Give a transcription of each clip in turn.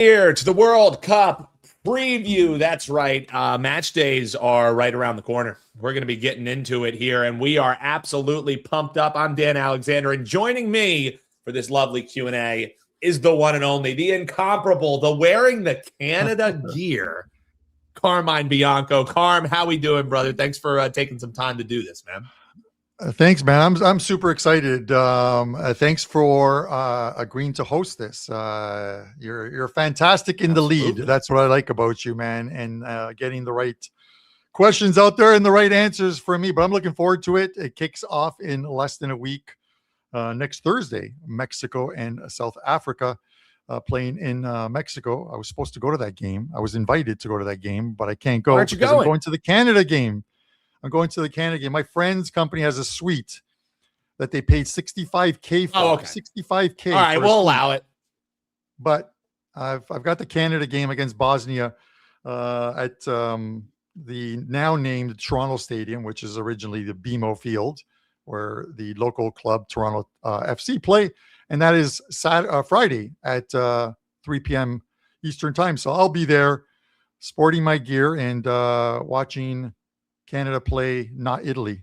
Here to the World Cup preview. That's right. Match days are right around the corner. We're going to be getting into it here, and we are absolutely pumped up. I'm Dan Alexander, and joining me for this lovely Q&A is the one and only, the incomparable, the wearing the Canada gear, Carmine Bianco. Carm, how we doing, brother? Thanks for taking some time to do this, man. Thanks, man. I'm super excited. Thanks for agreeing to host this. You're fantastic in the lead. That's what I like about you, man, and getting the right questions out there and the right answers for me. But I'm looking forward to it. It kicks off in less than a week. Next Thursday, Mexico and South Africa playing in Mexico. I was supposed to go to that game. I was invited to go to that game, but I can't go. Why aren't you going? I'm going to the Canada game. My friend's company has a suite that they paid $65K for. Oh, okay. $65K. All right, we'll allow it. But I've got the Canada game against Bosnia at the now named Toronto Stadium, which is originally the BMO Field, where the local club Toronto FC play, and that is Friday at 3 p.m. Eastern time. So I'll be there, sporting my gear and watching Canada play, not Italy.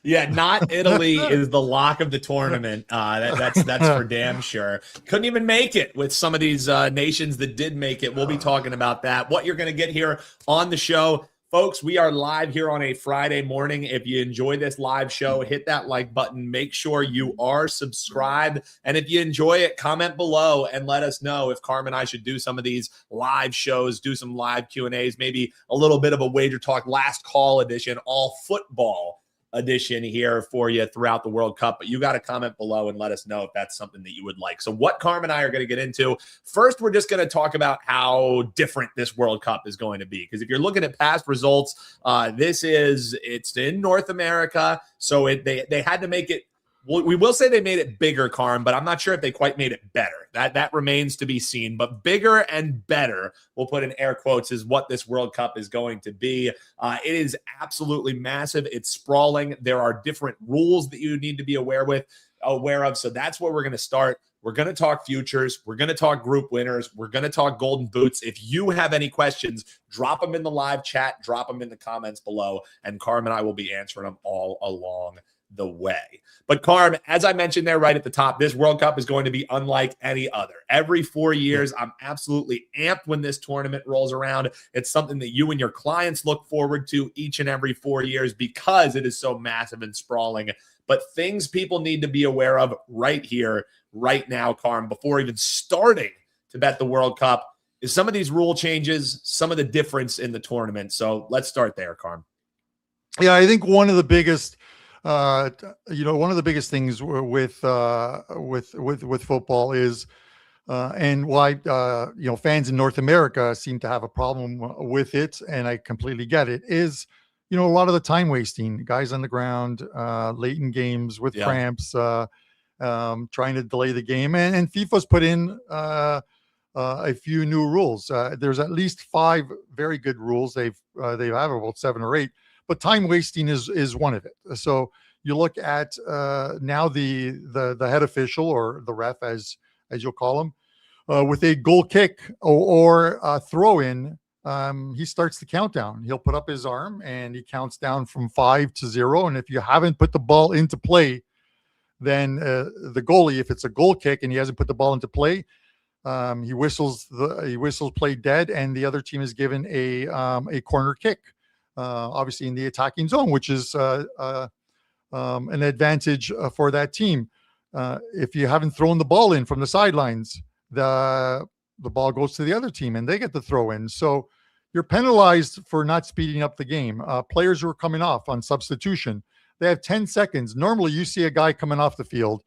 Yeah, not Italy is the lock of the tournament. That's for damn sure. Couldn't even make it with some of these nations that did make it. We'll be talking about that. What you're going to get here on the show. Folks, we are live here on a Friday morning. If you enjoy this live show, hit that like button. Make sure you are subscribed. And if you enjoy it, comment below and let us know if Carm and I should do some of these live shows, do some live Q&As, maybe a little bit of a wager talk, last call edition, all football edition here for you throughout the World Cup. But you got to comment below and let us know if that's something that you would like. So what Carm and I are going to get into, first, we're just going to talk about how different this World Cup is going to be. Because if you're looking at past results, it's in North America. So they had to make it, we will say they made it bigger, Carm, but I'm not sure if they quite made it better. That remains to be seen. But bigger and better, we'll put in air quotes, is what this World Cup is going to be. It is absolutely massive. It's sprawling. There are different rules that you need to be aware of. So that's where we're going to start. We're going to talk futures. We're going to talk group winners. We're going to talk golden boots. If you have any questions, drop them in the live chat. Drop them in the comments below. And Carm and I will be answering them all along the way. But Carm, as I mentioned there right at the top, this World Cup is going to be unlike any other. Every 4 years, I'm absolutely amped when this tournament rolls around. It's something that you and your clients look forward to each and every 4 years because it is so massive and sprawling. But things people need to be aware of right here, right now, Carm, before even starting to bet the World Cup, is some of these rule changes, some of the difference in the tournament. So let's start there, Carm. Yeah, I think one of the biggest things with football is, and why fans in North America seem to have a problem with it, and I completely get it, is a lot of the time wasting, guys on the ground, late in games with cramps, trying to delay the game, and FIFA's put in a few new rules. There's at least 5 very good rules. They have about 7 or 8. But time wasting is one of it. So you look at now the head official, or the ref, as you'll call him, with a goal kick or a throw in, he starts the countdown. He'll put up his arm and he counts down from 5 to 0. And if you haven't put the ball into play, then the goalie, if it's a goal kick and he hasn't put the ball into play, he whistles play dead, and the other team is given a corner kick. Obviously in the attacking zone, which is an advantage for that team. If you haven't thrown the ball in from the sidelines, the ball goes to the other team and they get the throw in. So you're penalized for not speeding up the game. Players who are coming off on substitution, they have 10 seconds. Normally you see a guy coming off the field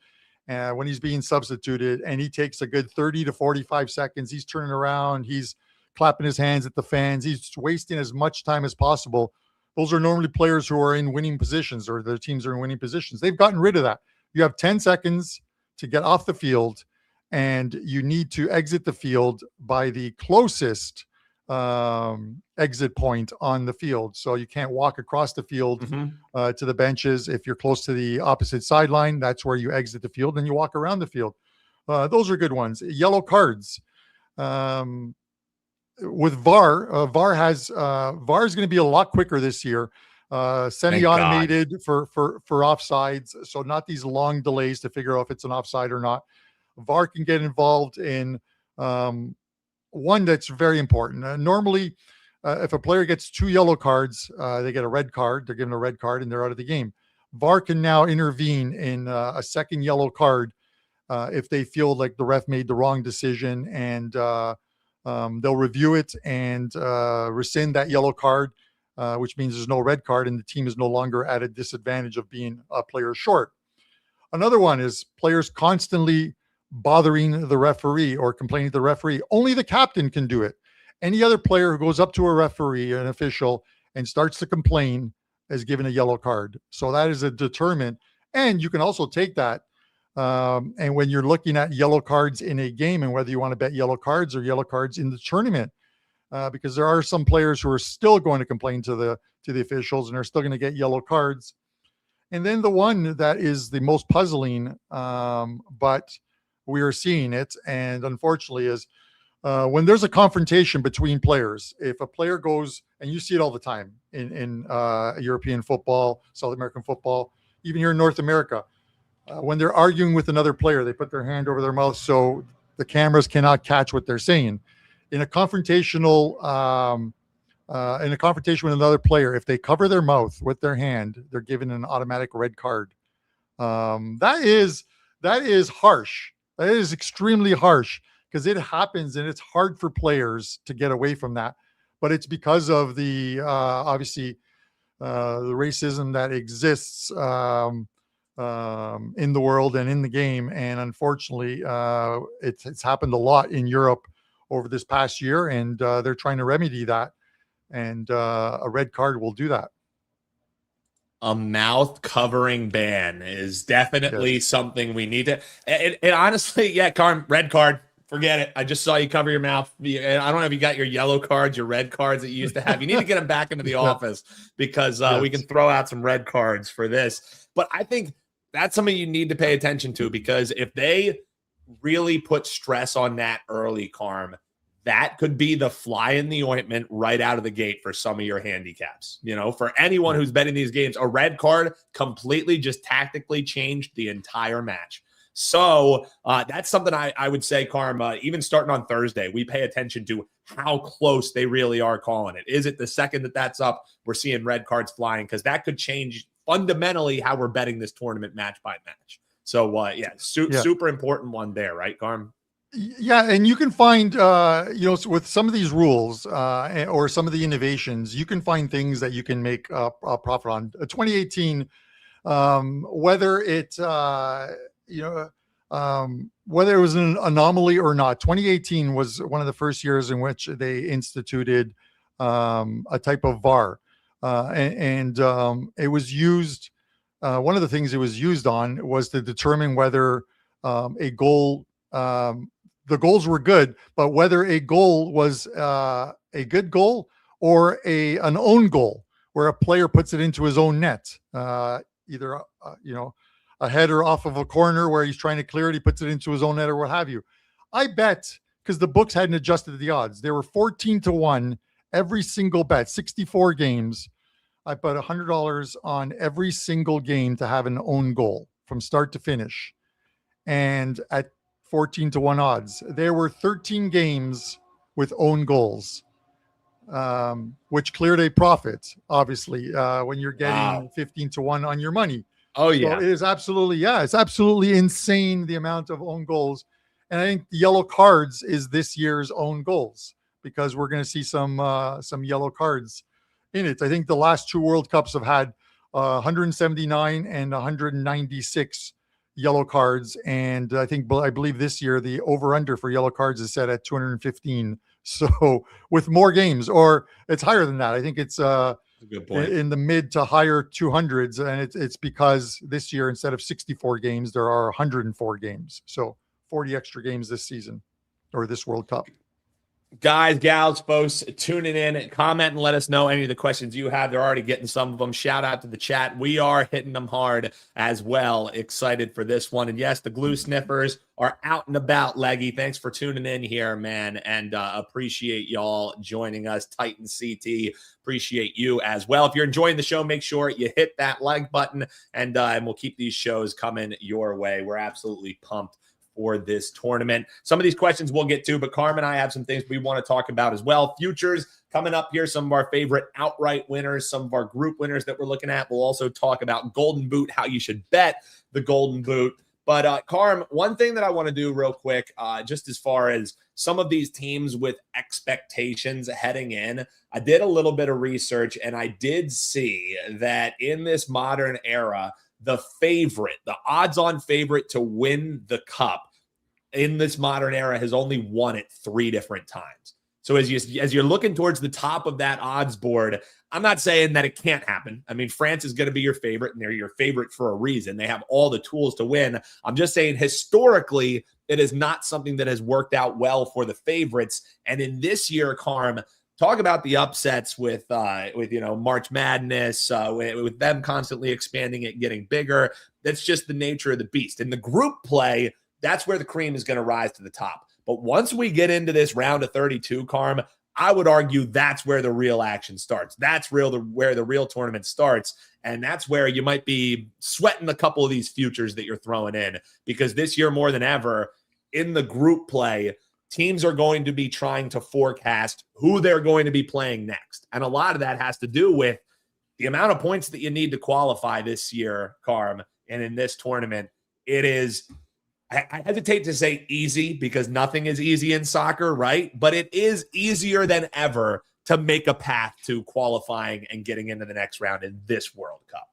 when he's being substituted, and he takes a good 30 to 45 seconds. He's turning around. He's clapping his hands at the fans. He's wasting as much time as possible. Those are normally players who are in winning positions, or their teams are in winning positions. They've gotten rid of that. You have 10 seconds to get off the field, and you need to exit the field by the closest exit point on the field. So you can't walk across the field to the benches. If you're close to the opposite sideline, that's where you exit the field and you walk around the field. Those are good ones. Yellow cards. With VAR, VAR is going to be a lot quicker this year. Semi-automated for offsides, so not these long delays to figure out if it's an offside or not. VAR can get involved in one that's very important. Normally, if a player gets 2 yellow cards, they get a red card. They're given a red card and they're out of the game. VAR can now intervene in a second yellow card if they feel like the ref made the wrong decision, and they'll review it and rescind that yellow card, which means there's no red card and the team is no longer at a disadvantage of being a player short. Another one is players constantly bothering the referee or complaining to the referee. Only the captain can do it. Any other player who goes up to a referee, an official, and starts to complain is given a yellow card. So that is a deterrent. And you can also take that. And when you're looking at yellow cards in a game, and whether you want to bet yellow cards or yellow cards in the tournament, because there are some players who are still going to complain to the officials and are still going to get yellow cards. And then the one that is the most puzzling, but we are seeing it, and unfortunately, is when there's a confrontation between players. If a player goes, and you see it all the time in European football, South American football, even here in North America, when they're arguing with another player, they put their hand over their mouth so the cameras cannot catch what they're saying. In a confrontational, in a confrontation with another player, if they cover their mouth with their hand, they're given an automatic red card. That is harsh. That is extremely harsh, because it happens and it's hard for players to get away from that. But it's because of the obviously the racism that exists in the world and in the game. And unfortunately, it's happened a lot in Europe over this past year, and they're trying to remedy that. And a red card will do that. A mouth covering ban is definitely something we need to. And honestly, yeah, Carm, red card. Forget it. I just saw you cover your mouth. I don't know if you got your yellow cards, your red cards that you used to have. You need to get them back into the office, because we can throw out some red cards for this. But I think that's something you need to pay attention to, because if they really put stress on that early, Carm, that could be the fly in the ointment right out of the gate for some of your handicaps. You know, for anyone who's betting these games, a red card completely just tactically changed the entire match. So that's something I would say, Carm, even starting on Thursday, we pay attention to how close they really are calling it. Is it the second that's up, we're seeing red cards flying? Because that could change fundamentally how we're betting this tournament match by match. So, super important one there, right, Carm? Yeah, and you can find, with some of these rules or some of the innovations, you can find things that you can make a profit on. 2018, whether it, whether it was an anomaly or not, 2018 was one of the first years in which they instituted a type of VAR, and it was used. One of the things it was used on was to determine whether a goal. The goals were good, but whether a goal was a good goal or an own goal, where a player puts it into his own net, either a header off of a corner where he's trying to clear it, he puts it into his own net or what have you. I bet, because the books hadn't adjusted the odds, they were 14-1 every single bet, 64 games. I put $100 on every single game to have an own goal from start to finish, and at 14-1 odds, there were 13 games with own goals, which cleared a profit, obviously, when you're getting 15-1 on your money. Oh, yeah. So it is absolutely, it's absolutely insane, the amount of own goals. And I think the yellow cards is this year's own goals, because we're going to see some yellow cards in it. I think the last 2 World Cups have had 179 and 196 yellow cards, and I believe this year the over-under for yellow cards is set at 215. So with more games, or it's higher than that. I think it's a good point, in the mid to higher 200s, and it's because this year, instead of 64 games, there are 104 games. So 40 extra games this season, or this World Cup. Guys, gals, folks, tuning in, comment and let us know any of the questions you have. They're already getting some of them. Shout out to the chat. We are hitting them hard as well. Excited for this one. And yes, the glue sniffers are out and about, Leggy. Thanks for tuning in here, man. And appreciate y'all joining us. Titan CT, appreciate you as well. If you're enjoying the show, make sure you hit that like button, and we'll keep these shows coming your way. We're absolutely pumped for this tournament. Some of these questions we'll get to, but Carm and I have some things we want to talk about as well. Futures coming up here, some of our favorite outright winners, some of our group winners that we're looking at. We'll also talk about Golden Boot, how you should bet the Golden Boot. But Carm, one thing that I want to do real quick, just as far as some of these teams with expectations heading in, I did a little bit of research, and I did see that in this modern era, the odds-on favorite to win the cup in this modern era has only won it 3 different times. So as you're looking towards the top of that odds board, I'm not saying that it can't happen. I mean, France is going to be your favorite, and they're your favorite for a reason. They have all the tools to win. I'm just saying historically, it is not something that has worked out well for the favorites. And in this year, Carm, talk about the upsets with March Madness, with them constantly expanding it, getting bigger. That's just the nature of the beast. In the group play, that's where the cream is going to rise to the top. But once we get into this round of 32, Carm, I would argue that's where the real action starts. That's where the real tournament starts. And that's where you might be sweating a couple of these futures that you're throwing in, because this year more than ever in the group play, teams are going to be trying to forecast who they're going to be playing next. And a lot of that has to do with the amount of points that you need to qualify this year, Carm. And in this tournament, it is, I hesitate to say easy, because nothing is easy in soccer, right? But it is easier than ever to make a path to qualifying and getting into the next round in this World Cup.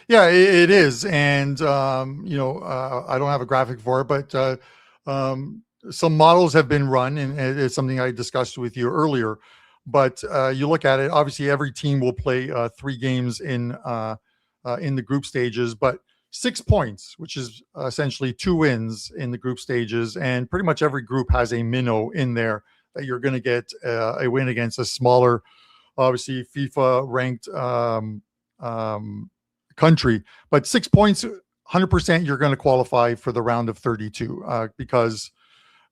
Yeah, it is. And, I don't have a graphic for it, but some models have been run, and it's something I discussed with you earlier. But you look at it, obviously every team will play 3 games in the group stages, but 6 points, which is essentially 2 wins in the group stages. And pretty much every group has a minnow in there that you're going to get a win against a smaller, obviously FIFA ranked country. But 6 points, 100% you're going to qualify for the round of 32 because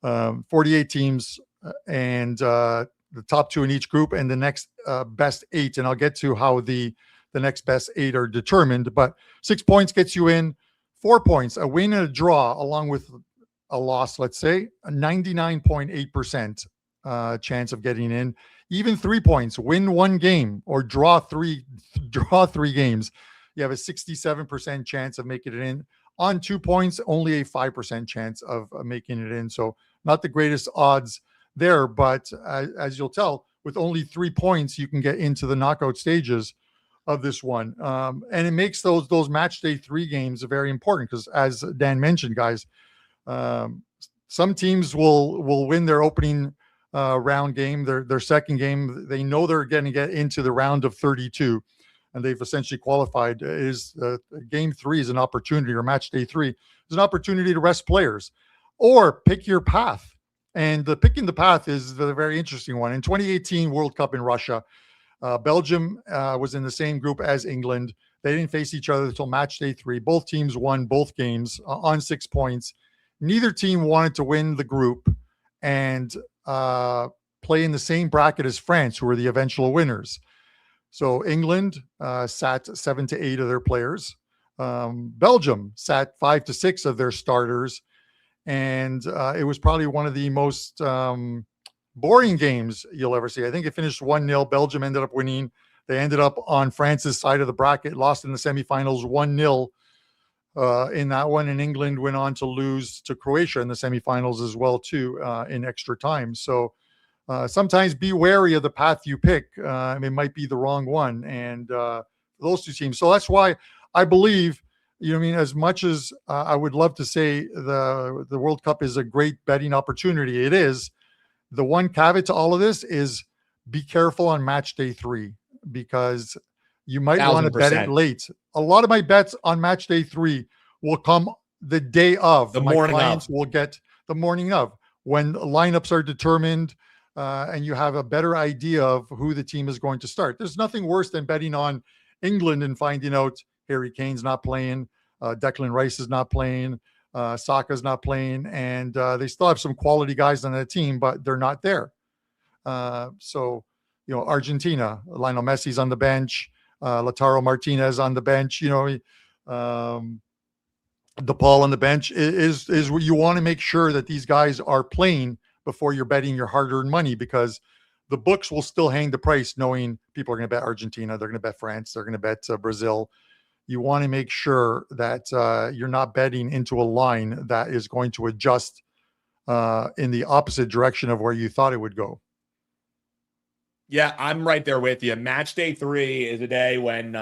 48 teams and the top 2 in each group, and the next best 8. And I'll get to how the next best 8 are determined. But 6 points gets you in. 4 points, a win and a draw, along with a loss, let's say, a 99.8% chance of getting in. Even 3 points, win 1 game or draw three games, you have a 67% chance of making it in. On 2 points, only a 5% chance of making it in. So not the greatest odds there, but as you'll tell, with only 3 points, you can get into the knockout stages of this one. And it makes those match day 3 games very important, because as Dan mentioned, guys, some teams will win their opening round game, their second game. They know they're going to get into the round of 32, and they've essentially qualified. Game 3 is an opportunity, or match day 3 is an opportunity to rest players or pick your path. And picking the path is the very interesting one. In 2018 World Cup in Russia, Belgium was in the same group as England. They didn't face each other until match day 3. Both teams won both games on 6 points. Neither team wanted to win the group and play in the same bracket as France, who were the eventual winners. So England sat 7 to 8 of their players. Belgium sat 5 to 6 of their starters. And it was probably one of the most boring games you'll ever see. I think it finished 1-0. Belgium ended up winning. They ended up on France's side of the bracket, lost in the semifinals 1-0 in that one. And England went on to lose to Croatia in the semifinals as well, too, in extra time. So sometimes be wary of the path you pick. It might be the wrong one. And those 2 teams. So that's why I believe, as much as I would love to say the World Cup is a great betting opportunity, it is. The one caveat to all of this is be careful on match day 3, because you might want to bet it late. A lot of my bets on match day 3 will come the day of. The morning of. Will get the morning of. when lineups are determined and you have a better idea of who the team is going to start. There's nothing worse than betting on England and finding out Harry Kane's not playing, Declan Rice is not playing, Saka's not playing, and they still have some quality guys on that team, but they're not there. So, Argentina, Lionel Messi's on the bench, Lautaro Martinez on the bench, DePaul on the bench is what you want to make sure that these guys are playing before you're betting your hard-earned money, because the books will still hang the price knowing people are going to bet Argentina, they're going to bet France, they're going to bet Brazil. You want to make sure that you're not betting into a line that is going to adjust in the opposite direction of where you thought it would go. Yeah, I'm right there with you. Match day 3 is a day when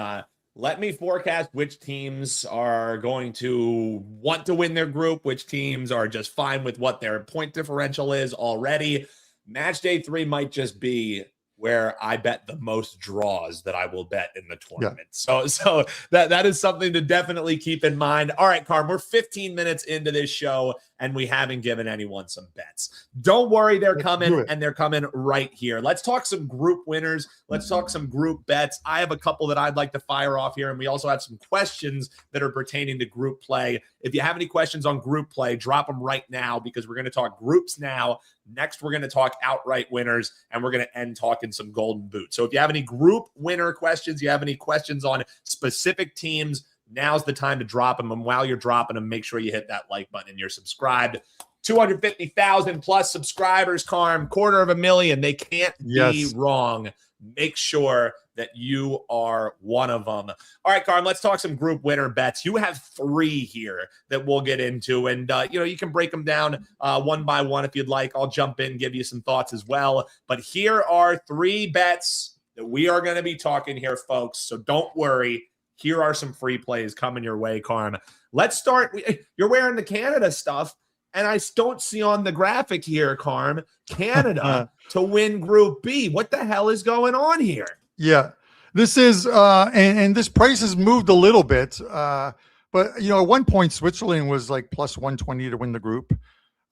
let me forecast which teams are going to want to win their group, which teams are just fine with what their point differential is already. Match day 3 might just be where I bet the most draws that I will bet in the tournament. Yeah. So that is something to definitely keep in mind. All right, Carm, we're 15 minutes into this show and we haven't given anyone some bets. Don't worry, they're coming, and they're coming right here. Let's talk some group winners. Let's talk some group bets. I have a couple that I'd like to fire off here, and we also have some questions that are pertaining to group play. If you have any questions on group play, drop them right now, because we're going to talk groups now. Next, we're going to talk outright winners, and we're going to end talking some golden boot. So if you have any group winner questions, you have any questions on specific teams, now's the time to drop them. And while you're dropping them, make sure you hit that like button and you're subscribed. 250,000 plus subscribers, Carm, 250,000. They can't be wrong. Make sure that you are one of them. All right, Carm, let's talk some group winner bets. You have 3 here that we'll get into, and you can break them down one by one if you'd like. I'll jump in and give you some thoughts as well. But here are 3 bets that we are going to be talking here, folks. So don't worry. Here are some free plays coming your way, Carm. Let's start. You're wearing the Canada stuff, and I don't see on the graphic here, Carm, Canada to win Group B. What the hell is going on here? Yeah, this is, and this price has moved a little bit. But, at one point, Switzerland was like plus 120 to win the group,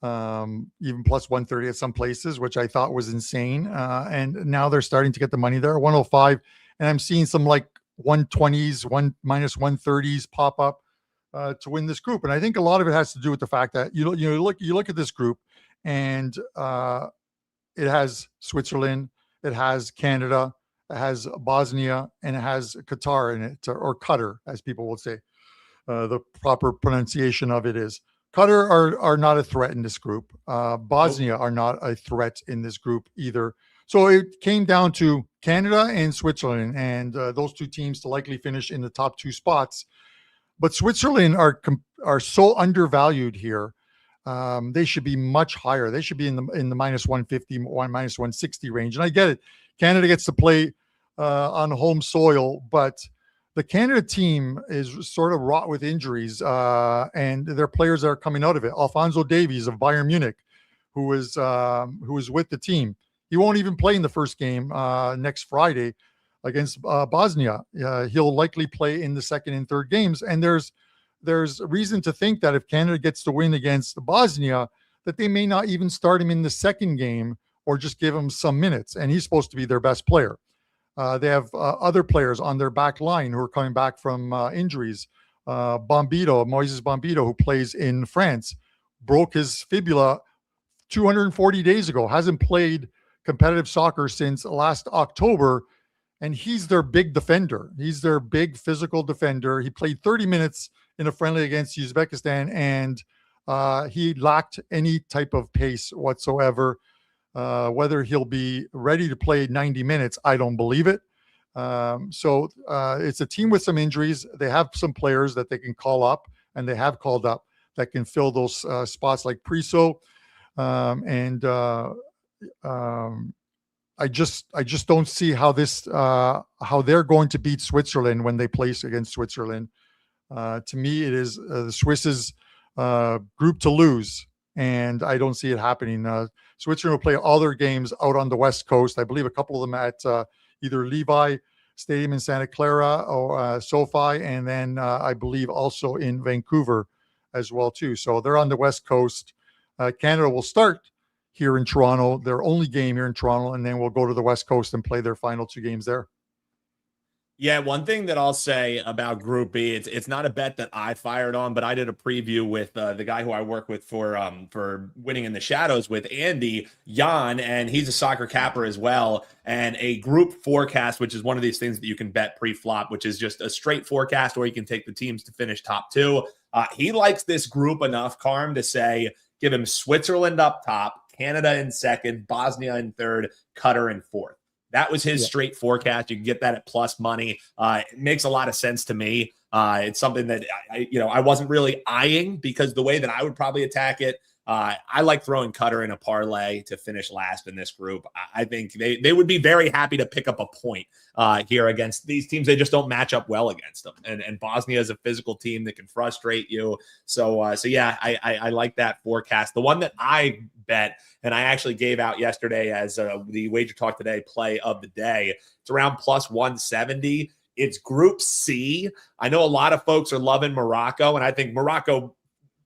even plus 130 at some places, which I thought was insane. And now they're starting to get the money there, 105. And I'm seeing some like 120s, minus 130s pop up to win this group. And I think a lot of it has to do with the fact that you look at this group, and it has Switzerland, it has Canada, it has Bosnia, and it has Qatar in it, or Qatar, as people will say. The proper pronunciation of it is Qatar are not a threat in this group. Bosnia are not a threat in this group either. So it came down to Canada and Switzerland, and those 2 teams to likely finish in the top 2 spots. But Switzerland are so undervalued here. They should be much higher. They should be in the minus 150, minus 160 range. And I get it. Canada gets to play on home soil, but the Canada team is sort of wrought with injuries, and their players are coming out of it. Alphonso Davies of Bayern Munich, who was with the team. He won't even play in the first game next Friday against Bosnia. He'll likely play in the second and third games. And there's reason to think that if Canada gets to win against Bosnia, that they may not even start him in the second game, or just give him some minutes. And he's supposed to be their best player. They have other players on their back line who are coming back from injuries. Moises Bombito, who plays in France, broke his fibula 240 days ago, hasn't played competitive soccer since last October, and he's their big defender. He's their big physical defender. He played 30 minutes in a friendly against Uzbekistan, and he lacked any type of pace whatsoever. Whether he'll be ready to play 90 minutes, I don't believe it. So it's a team with some injuries. They have some players that they can call up, and they have called up, that can fill those spots, like Priso. I just don't see how they're going to beat Switzerland when they place against Switzerland. To me, it is the Swiss's group to lose, and I don't see it happening. Switzerland will play all their games out on the West Coast. I believe a couple of them at either Levi Stadium in Santa Clara or SoFi, and then I believe also in Vancouver as well too. So they're on the West Coast. Canada will start here in Toronto, their only game here in Toronto, and then we'll go to the West Coast and play their final 2 games there. Yeah, one thing that I'll say about Group B, it's not a bet that I fired on, but I did a preview with the guy who I work with for Winning in the Shadows with Andy Jan, and he's a soccer capper as well. And a group forecast, which is one of these things that you can bet pre-flop, which is just a straight forecast, or you can take the teams to finish top 2. He likes this group enough, Carm, to say give him Switzerland up top, Canada in second, Bosnia in third, Qatar in fourth. That was his straight forecast. You can get that at plus money. It makes a lot of sense to me. It's something that I wasn't really eyeing, because the way that I would probably attack it, I like throwing Qatar in a parlay to finish last in this group. I think they would be very happy to pick up a point here against these teams. They just don't match up well against them. And Bosnia is a physical team that can frustrate you. So yeah, I like that forecast. The one that I bet, and I actually gave out yesterday as the Wager Talk Today play of the day, it's around plus 170. It's Group C. I know a lot of folks are loving Morocco, and I think Morocco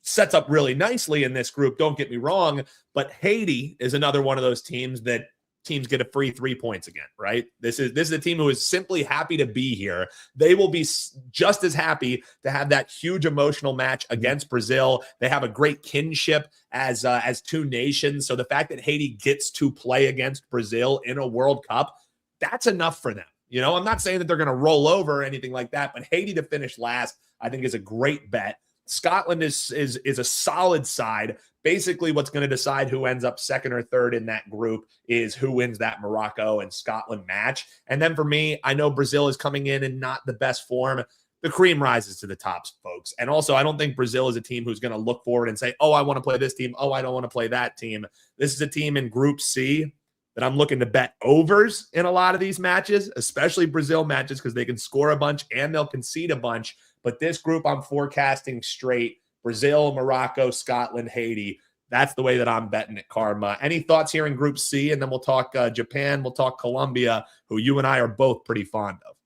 sets up really nicely in this group. Don't get me wrong, but Haiti is another one of those teams that teams get a free 3 points again, right? This is a team who is simply happy to be here. They will be just as happy to have that huge emotional match against Brazil. They have a great kinship as 2 nations. So the fact that Haiti gets to play against Brazil in a World Cup, that's enough for them. I'm not saying that they're going to roll over or anything like that, but Haiti to finish last, I think, is a great bet. Scotland is a solid side. Basically, what's going to decide who ends up second or third in that group is who wins that Morocco and Scotland match. And then for me, I know Brazil is coming in not the best form. The cream rises to the tops, folks. And also, I don't think Brazil is a team who's going to look forward and say, oh, I want to play this team. Oh, I don't want to play that team. This is a team in Group C that I'm looking to bet overs in a lot of these matches, especially Brazil matches, because they can score a bunch and they'll concede a bunch. But this group, I'm forecasting straight Brazil, Morocco, Scotland, Haiti. That's the way that I'm betting it, Karma. Any thoughts here in Group C? And then we'll talk Japan, we'll talk Colombia, who you and I are both pretty fond of.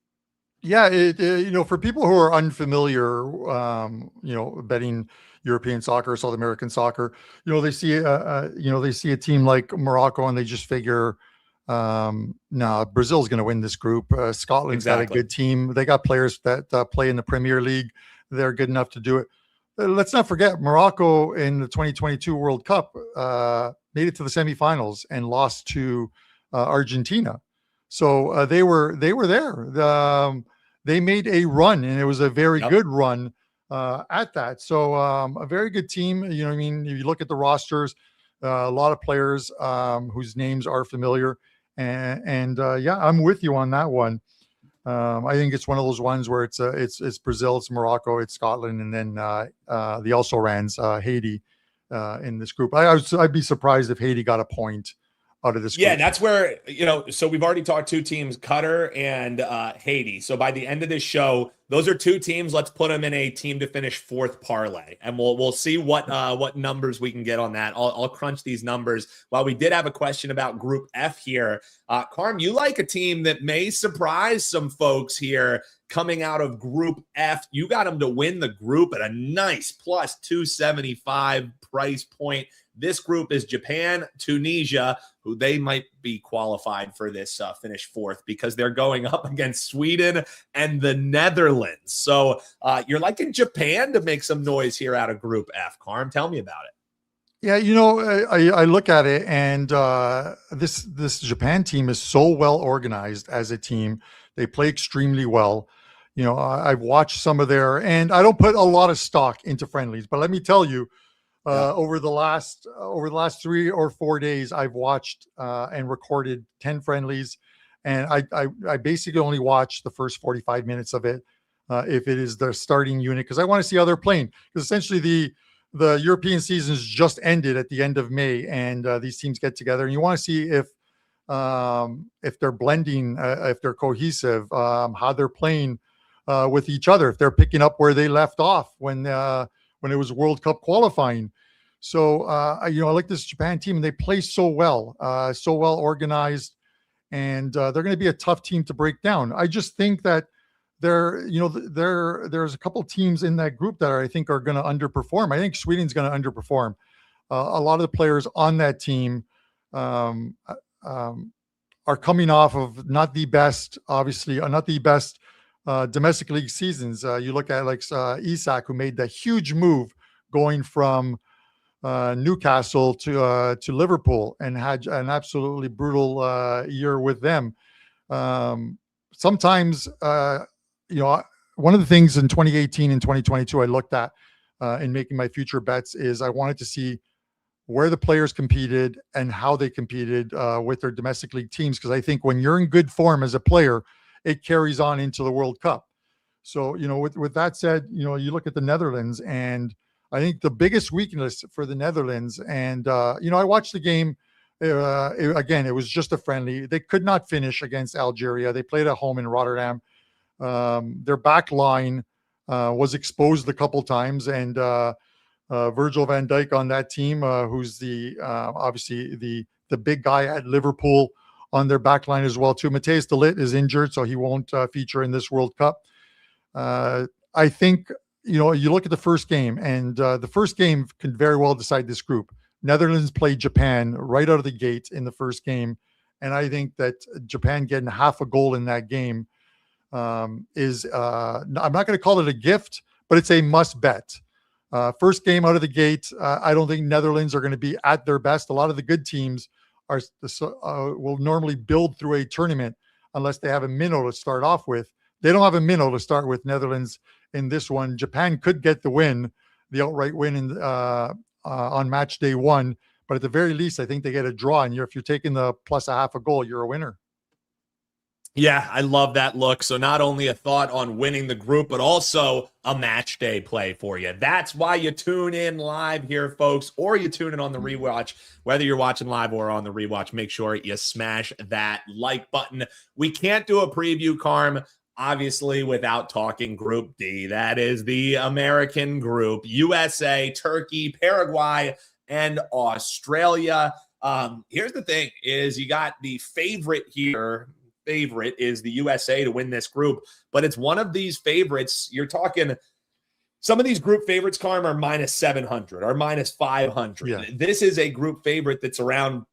Yeah, for people who are unfamiliar, betting European soccer, South American soccer, they see a team like Morocco and they just figure, Brazil's going to win this group. Scotland's got a good team. They got players that play in the Premier League. They're good enough to do it. Let's not forget Morocco in the 2022 World Cup made it to the semifinals and lost to Argentina. So they were there. They made a run, and it was a very good run at that. So a very good team. If you look at the rosters, a lot of players whose names are familiar. And I'm with you on that one. I think it's one of those ones where it's Brazil, it's Morocco, it's Scotland, and then the also rans Haiti in this group. I'd be surprised if Haiti got a point out of this group. Yeah, that's where, so we've already talked 2 teams, Qatar and Haiti. So by the end of this show, those are 2 teams. Let's put them in a team to finish 4th parlay, and we'll see what numbers we can get on that. I'll crunch these numbers. While we did have a question about Group F here, Carm, you like a team that may surprise some folks here coming out of Group F. You got them to win the group at a nice plus 275 price point. This group is Japan, Tunisia, who they might be qualified for this finish 4th because they're going up against Sweden and the Netherlands. So you're liking Japan to make some noise here out of Group F. Carm, tell me about it. Yeah, I look at it, and this Japan team is so well organized as a team. They play extremely well. I've watched some of their, and I don't put a lot of stock into friendlies, but let me tell you, over the last 3 or 4 days, I've watched and recorded 10 friendlies, and I basically only watch the first 45 minutes of it if it is the starting unit, because I want to see how they're playing. Because essentially the European seasons just ended at the end of May, and these teams get together, and you want to see if they're blending, if they're cohesive, how they're playing with each other, if they're picking up where they left off when it was World Cup qualifying. So, I like this Japan team, and they play so well organized, and they're going to be a tough team to break down. I just think that there's a couple teams in that group that I think are going to underperform. I think Sweden's going to underperform. A lot of the players on that team um, are coming off of not the best, obviously, not the best domestic league seasons. You look at like Isak, who made the huge move going from Newcastle to Liverpool and had an absolutely brutal year with them. Sometimes, one of the things in 2018 and 2022 I looked at in making my future bets is I wanted to see where the players competed and how they competed with their domestic league teams. Because I think when you're in good form as a player, it carries on into the World Cup. So, with that said, you look at the Netherlands, and I think the biggest weakness for the Netherlands, and, I watched the game. Again, it was just a friendly. They could not finish against Algeria. They played at home in Rotterdam. Their back line was exposed a couple times, and Virgil van Dijk on that team, who's obviously the big guy at Liverpool on their back line as well too. Matthijs de Ligt is injured, so he won't feature in this World Cup. I think, you look at the first game, and the first game can very well decide this group. Netherlands played Japan right out of the gate in the first game, and I think that Japan getting half a goal in that game is I'm not going to call it a gift, but it's a must bet. First game out of the gate, I don't think Netherlands are going to be at their best. A lot of the good teams will normally build through a tournament unless they have a minnow to start off with. They don't have a minnow to start with, Netherlands, in this one. Japan could get the outright win on match day one, but at the very least, I think they get a draw. And if you're taking the plus a half a goal, you're a winner. Yeah, I love that look. So not only a thought on winning the group, but also a match day play for you. That's why you tune in live here, folks, or you tune in on the rewatch. Whether you're watching live or on the rewatch, make sure you smash that like button. We can't do a preview, Carm, obviously, without talking Group D. That is the American group: USA, Turkey, Paraguay, and Australia. Here's the thing: is you got the favorite here. Favorite is the USA to win this group, but it's one of these favorites. You're talking some of these group favorites, Carm, are minus 700 or minus 500. Yeah. This is a group favorite that's around,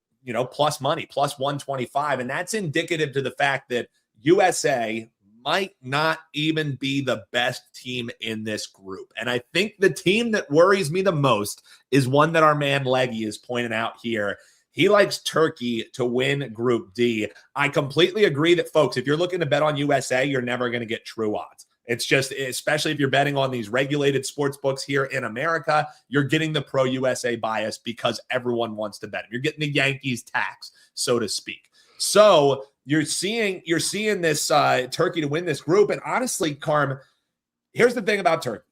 plus money, plus 125. And that's indicative to the fact that USA might not even be the best team in this group. And I think the team that worries me the most is one that our man Leggy is pointing out here. He likes Turkey to win Group D. I completely agree that, folks, if you're looking to bet on USA, you're never going to get true odds. It's just, especially if you're betting on these regulated sports books here in America, you're getting the pro-USA bias because everyone wants to bet them. You're getting the Yankees tax, so to speak. So you're seeing this Turkey to win this group. And honestly, Carm, here's the thing about Turkey,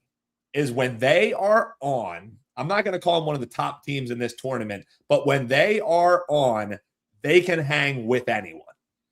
is when they are on, I'm not going to call them one of the top teams in this tournament, but when they are on, they can hang with anyone.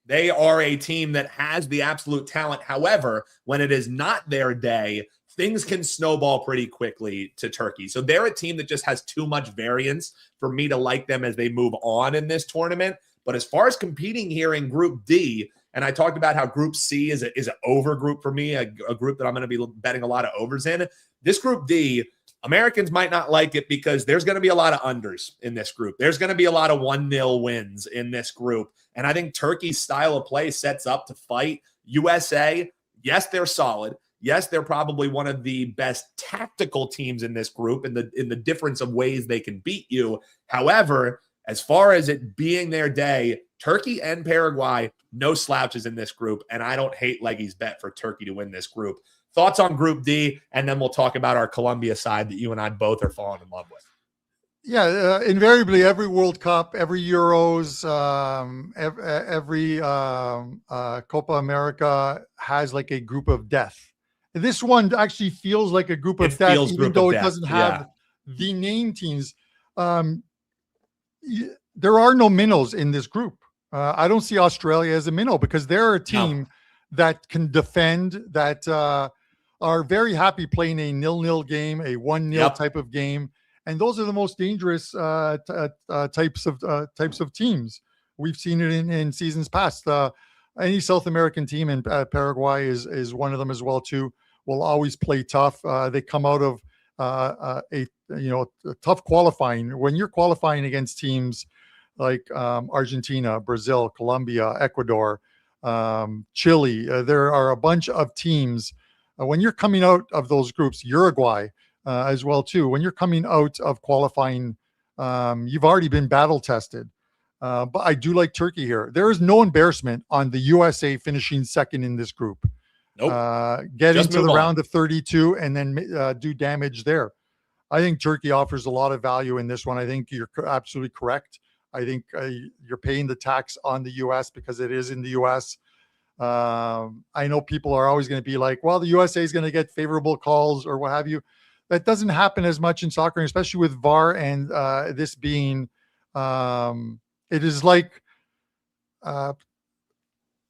They are a team that has the absolute talent. However, when it is not their day, things can snowball pretty quickly to Turkey. So they're a team that just has too much variance for me to like them as they move on in this tournament. But as far as competing here in Group D, and I talked about how Group C is an over group for me, a group that I'm going to be betting a lot of overs in. This Group D, Americans might not like it because there's going to be a lot of unders in this group. There's going to be a lot of 1-0 wins in this group. And I think Turkey's style of play sets up to fight USA. Yes, they're solid. Yes, they're probably one of the best tactical teams in this group in the difference of ways they can beat you. However, as far as it being their day, Turkey and Paraguay, no slouches in this group. And I don't hate Leggy's bet for Turkey to win this group. Thoughts on Group D, and then we'll talk about our Colombia side that you and I both are falling in love with. Yeah, invariably, every World Cup, every Euros, every Copa America has like a group of death. This one actually feels like a group of death, even though it doesn't have the name teams. There are no minnows in this group. I don't see Australia as a minnow because they're a team that can defend, that are very happy playing a 0-0 game, a 1-0 type of game. And those are the most dangerous types of teams. We've seen it in seasons past. Any South American team, in Paraguay is one of them as well too, will always play tough. They come out of a tough qualifying. When you're qualifying against teams like Argentina, Brazil, Colombia, Ecuador, Chile. There are a bunch of teams. When you're coming out of those groups, Uruguay as well too. When you're coming out of qualifying, you've already been battle tested. But I do like Turkey here. There is no embarrassment on the USA finishing second in this group. Nope. Get Just into the move on. round of 32 and then do damage there. I think Turkey offers a lot of value in this one. I think you're absolutely correct. I think you're paying the tax on the U.S. because it is in the U.S. I know people are always going to be like, well, the USA is going to get favorable calls or what have you. That doesn't happen as much in soccer, especially with VAR and this being, it is like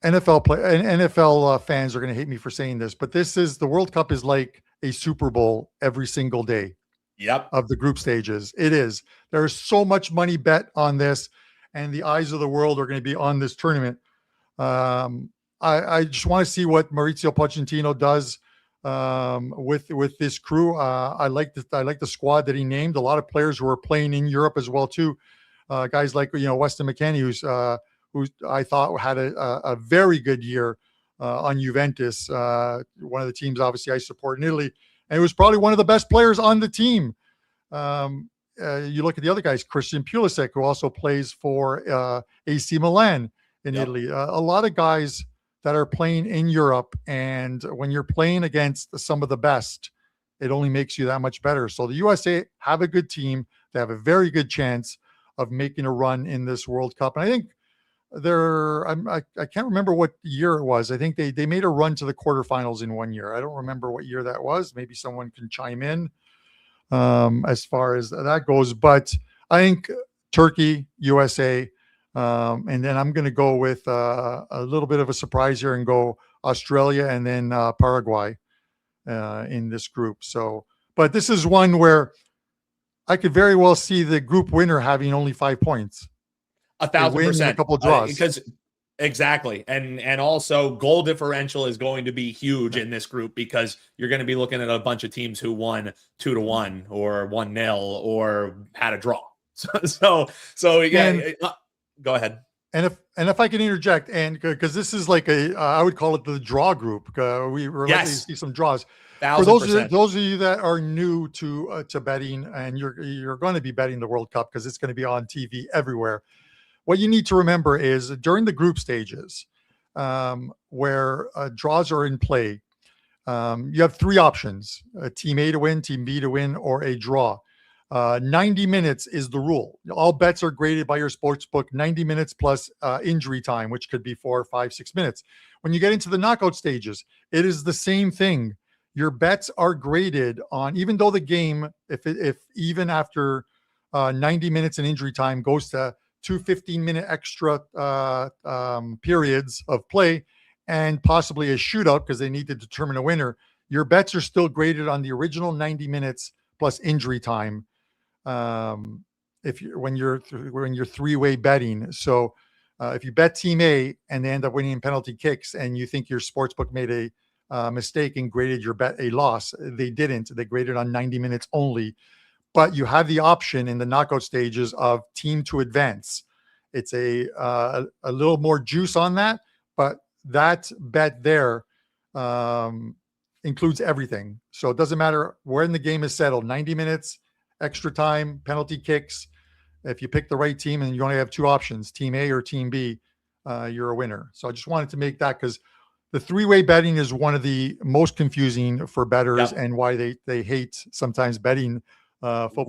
NFL fans are going to hate me for saying this, but the World Cup is like a Super Bowl every single day. Yep. Of the group stages. It is. There's so much money bet on this, and the eyes of the world are going to be on this tournament. I just want to see what Mauricio Pochettino does with this crew. I like the squad that he named. A lot of players who are playing in Europe as well too. Guys like Weston McKennie, who I thought had a very good year on Juventus, one of the teams obviously I support in Italy. And he was probably one of the best players on the team. You look at the other guys, Christian Pulisic, who also plays for AC Milan in Italy. A lot of guys that are playing in Europe. And when you're playing against some of the best, it only makes you that much better. So the USA have a good team. They have a very good chance of making a run in this World Cup. And I think I can't remember what year it was. I think they made a run to the quarterfinals in one year. I don't remember what year that was. Maybe someone can chime in as far as that goes. But I think Turkey, USA, and then I'm going to go with a little bit of a surprise here and go Australia and then Paraguay in this group. So, but this is one where I could very well see the group winner having only 5 points. 1,000%. A couple of draws. Because exactly. And also goal differential is going to be huge in this group because you're going to be looking at a bunch of teams who won 2-1 or 1-0 or had a draw. So yeah, go ahead. And if I can interject, and because this is like I would call it the draw group. We're likely to see some draws. 1,000%. For those of you that are new to betting, and you're going to be betting the World Cup because it's going to be on TV everywhere. What you need to remember is during the group stages, where draws are in play, you have 3 options: Team A to win, Team B to win, or a draw. 90 minutes is the rule. All bets are graded by your sports book 90 minutes plus injury time, which could be 4, 5, 6 minutes. When you get into the knockout stages, it is the same thing. Your bets are graded on, even though the game, if even after 90 minutes in injury time goes to 2 15-minute extra periods of play and possibly a shootout because they need to determine a winner, your bets are still graded on the original 90 minutes plus injury time. When you're 3-way betting. So if you bet Team A and they end up winning in penalty kicks and you think your sportsbook made a mistake and graded your bet a loss, they didn't. They graded on 90 minutes only. But you have the option in the knockout stages of team to advance. It's a little more juice on that, but that bet there includes everything. So it doesn't matter where in the game is settled, 90 minutes, extra time, penalty kicks. If you pick the right team and you only have 2 options, Team A or Team B, you're a winner. So I just wanted to make that because the 3-way betting is one of the most confusing for bettors and why they hate sometimes betting football.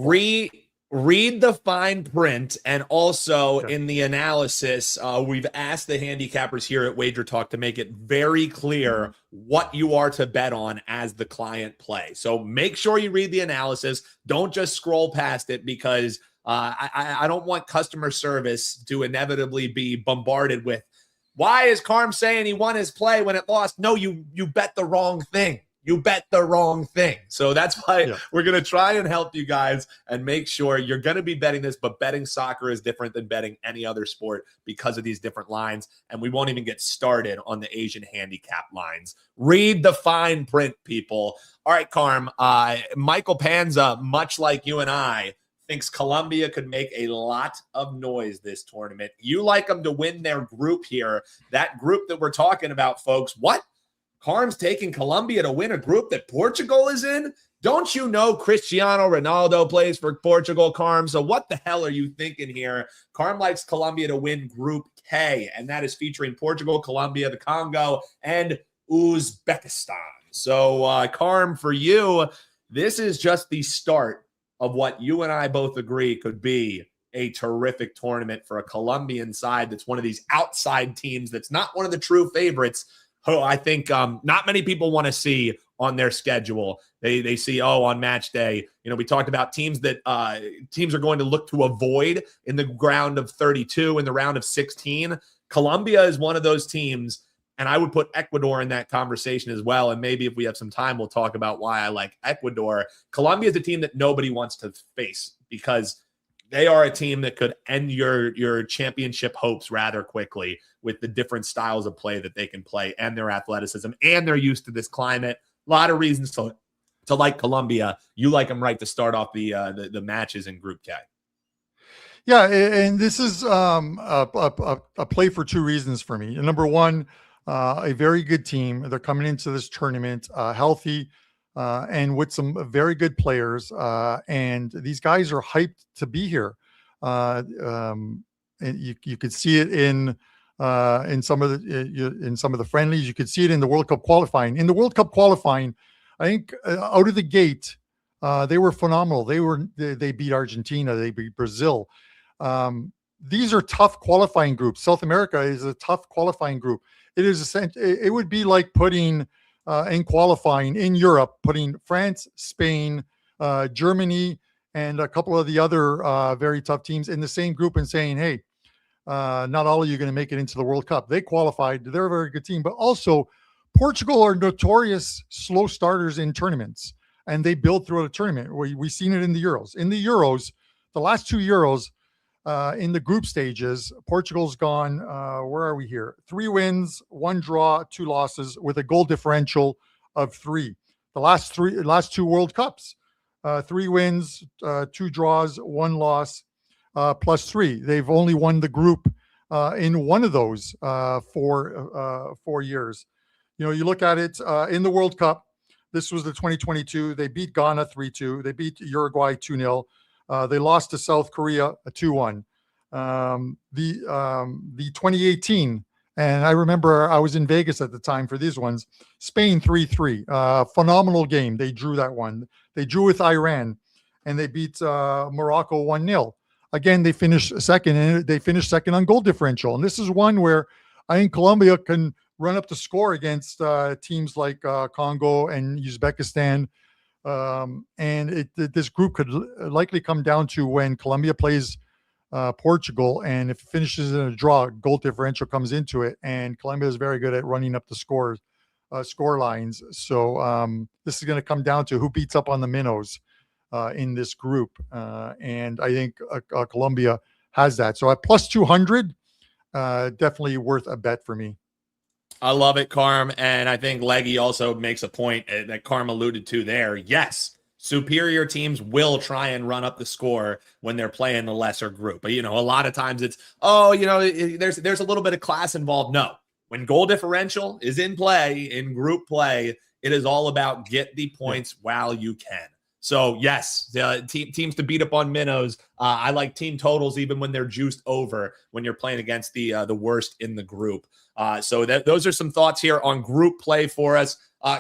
Read the fine print, and also in the analysis, we've asked the handicappers here at Wager Talk to make it very clear what you are to bet on as the client play. So make sure you read the analysis. Don't just scroll past it because I don't want customer service to inevitably be bombarded with, why is Carm saying he won his play when it lost? No, you bet the wrong thing. You bet the wrong thing. So that's why we're going to try and help you guys and make sure you're going to be betting this, but betting soccer is different than betting any other sport because of these different lines. And we won't even get started on the Asian handicap lines. Read the fine print, people. All right, Carm, Michael Panza, much like you and I, thinks Colombia could make a lot of noise this tournament. You like them to win their group here. That group that we're talking about, folks. What? Carm's taking Colombia to win a group that Portugal is in? Don't you know Cristiano Ronaldo plays for Portugal, Carm? So what the hell are you thinking here? Carm likes Colombia to win Group K, and that is featuring Portugal, Colombia, the Congo, and Uzbekistan. So, Carm, for you, this is just the start of what you and I both agree could be a terrific tournament for a Colombian side that's one of these outside teams that's not one of the true favorites, who I think not many people want to see on their schedule. They see, on match day, we talked about teams that teams are going to look to avoid in the round of 32, in the round of 16. Colombia is one of those teams, and I would put Ecuador in that conversation as well. And maybe if we have some time, we'll talk about why I like Ecuador. Colombia is a team that nobody wants to face because they are a team that could end your championship hopes rather quickly with the different styles of play that they can play and their athleticism, and they're used to this climate. A lot of reasons to like Colombia. You like them right to start off the matches in Group K. Yeah, and this is a play for two reasons for me. Number one, a very good team. They're coming into this tournament healthy and with some very good players. And these guys are hyped to be here. And you could see it in some of the friendlies. You could see it in the World Cup qualifying. In the World Cup qualifying, I think out of the gate, they were phenomenal. They beat Argentina. They beat Brazil. These are tough qualifying groups. South America is a tough qualifying group. It would be like putting in qualifying in Europe, putting France, Spain, Germany, and a couple of the other very tough teams in the same group and saying, hey, not all of you are going to make it into the World Cup. They qualified. They're a very good team. But also, Portugal are notorious slow starters in tournaments, and they build throughout a tournament. We've seen it in the Euros. In the Euros, the last two Euros, in the group stages, Portugal's gone, where are we here? 3 wins, 1 draw, 2 losses with a goal differential of 3. The last two World Cups, 3 wins, 2 draws, 1 loss, plus 3. They've only won the group in one of those 4 years. You look at it in the World Cup. This was the 2022. They beat Ghana 3-2. They beat Uruguay 2-0. They lost to South Korea 2-1. The 2018, and I remember I was in Vegas at the time for these ones. Spain 3-3. Phenomenal game. They drew that one. They drew with Iran, and they beat Morocco 1-0. Again, they finished second, and they finished second on goal differential. And this is one where I think Colombia can run up the score against teams like Congo and Uzbekistan. And this group could likely come down to when Colombia plays Portugal, and if it finishes in a draw, goal differential comes into it, and Colombia is very good at running up the score lines. So this is going to come down to who beats up on the minnows in this group, and I think Colombia has that. So at plus 200, definitely worth a bet for me. I love it, Carm. And I think Leggy also makes a point that Carm alluded to there. Yes, superior teams will try and run up the score when they're playing the lesser group. But, a lot of times it's, there's a little bit of class involved. No, when goal differential is in play, in group play, it is all about get the points while you can. So, yes, the teams to beat up on minnows. I like team totals even when they're juiced over when you're playing against the worst in the group. So those are some thoughts here on group play for us.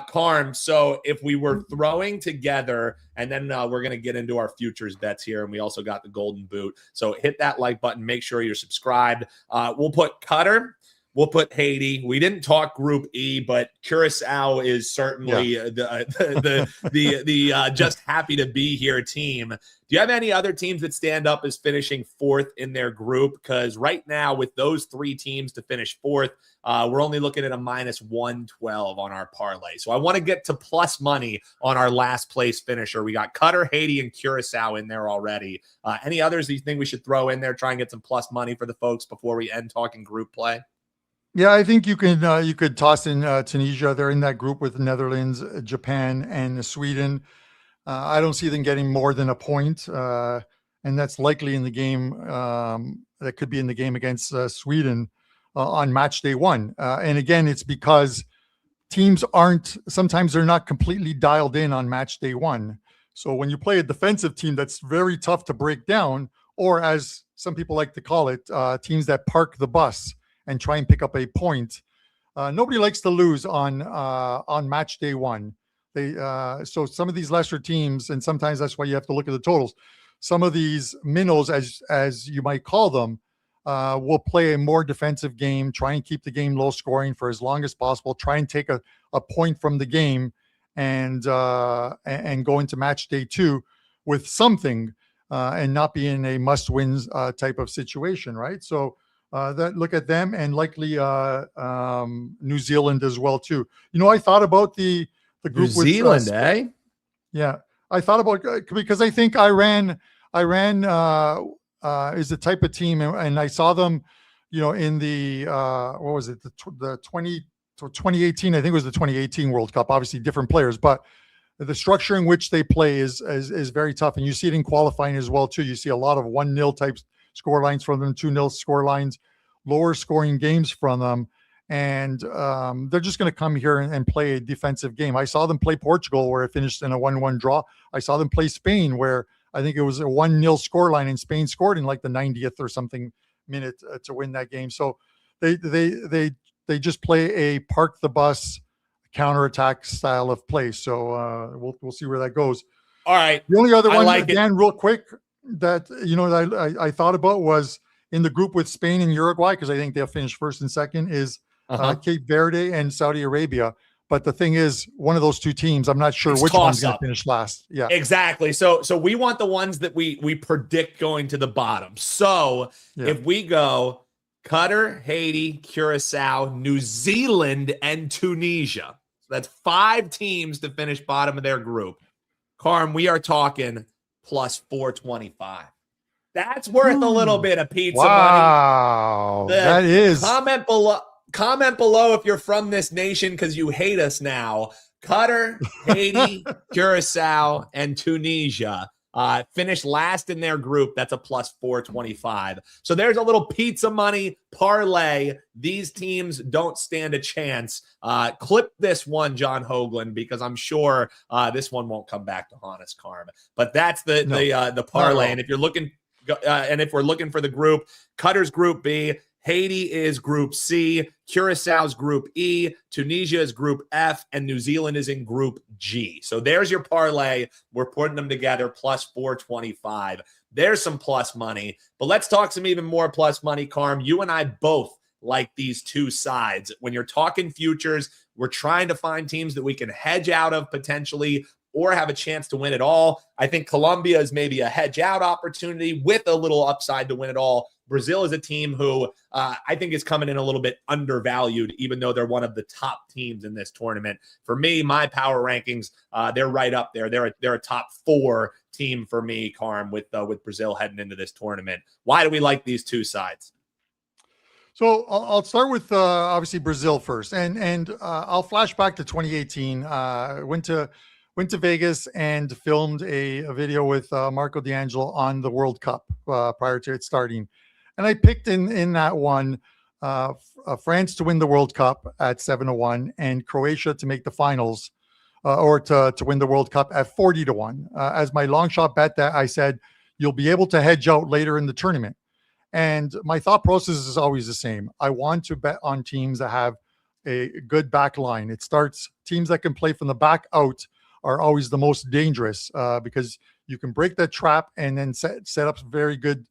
Carm, so if we were throwing together, and then we're going to get into our futures bets here, and we also got the golden boot. So hit that like button. Make sure you're subscribed. We'll put Qatar. We'll put Haiti. We didn't talk Group E, but Curacao is certainly the just happy to be here team. Do you have any other teams that stand up as finishing 4th in their group? Because right now, with those 3 teams to finish 4th, we're only looking at a minus 112 on our parlay. So I want to get to plus money on our last place finisher. We got Qatar, Haiti, and Curacao in there already. Any others that you think we should throw in there, try and get some plus money for the folks before we end talking group play? Yeah, I think you could toss in Tunisia. They're in that group with the Netherlands, Japan, and Sweden. I don't see them getting more than a point. and that's likely in the game. That could be in the game against Sweden on match day one. And again, it's because teams sometimes they're not completely dialed in on match day one. So when you play a defensive team, that's very tough to break down, or as some people like to call it, teams that park the bus and try and pick up a point. Nobody likes to lose on match day one. So some of these lesser teams, and sometimes that's why you have to look at the totals. Some of these minnows, as you might call them, will play a more defensive game, try and keep the game low scoring for as long as possible, try and take a point from the game, and go into match day two with something, and not be in a must-win type of situation, right? So look at them, and likely New Zealand as well too. I thought about the group New Zealand, eh? Yeah, I thought about, because I think Iran is the type of team, and I saw them, in the what was it, the 2018? I think it was the 2018 World Cup. Obviously, different players, but the structure in which they play is very tough, and you see it in qualifying as well too. You see a lot of 1-0 type score lines from them, 2-0 score lines, lower scoring games from them. And they're just going to come here and play a defensive game. I saw them play Portugal, where it finished in a 1-1 draw. I saw them play Spain, where I think it was a 1-0 scoreline, and Spain scored in like the 90th or something minute to win that game. So they just play a park the bus counterattack style of play. So we'll see where that goes. All right. The only other one, like again, real quick, that that I thought about was in the group with Spain and Uruguay, because I think they'll finish first and second, is Cape Verde and Saudi Arabia. But the thing is, one of those two teams, I'm not sure which one's going to finish last. Yeah, exactly. So we want the ones that we predict going to the bottom. So if we go Qatar, Haiti, Curacao, New Zealand, and Tunisia, so that's 5 teams to finish bottom of their group. Carm, we are talking plus 425. That's worth a little bit of pizza money. Wow, that is. Comment below if you're from this nation, because you hate us now. Qatar, Haiti, Curacao, and Tunisia finished last in their group. That's a plus 425. So there's a little pizza money parlay. These teams don't stand a chance. Clip this one, John Hoagland, because I'm sure this one won't come back to haunt us, Carm. But that's the parlay. And if you're looking, and if we're looking for the group, Qatar's Group B, Haiti is Group C, Curaçao's Group E, Tunisia is Group F, and New Zealand is in Group G. So there's your parlay. We're putting them together, plus 425. There's some plus money, but let's talk some even more plus money, Carm. You and I both like these two sides. When you're talking futures, we're trying to find teams that we can hedge out of potentially, or have a chance to win it all. I think Colombia is maybe a hedge out opportunity with a little upside to win it all. Brazil is a team who I think is coming in a little bit undervalued, even though they're one of the top teams in this tournament. For me, my power rankings, they're right up there. They're a top 4 team for me, Carm, with Brazil heading into this tournament. Why do we like these two sides? So I'll start with obviously Brazil first, and I'll flash back to 2018. Went to Vegas and filmed a video with Marco D'Angelo on the World Cup prior to it starting. And I picked in that one France to win the World Cup at 7-1 and Croatia to make the finals or to win the World Cup at 40-1. As my long shot bet, that I said, you'll be able to hedge out later in the tournament. And my thought process is always the same. I want to bet on teams that have a good back line. It starts, teams that can play from the back out are always the most dangerous because you can break that trap and then set up very good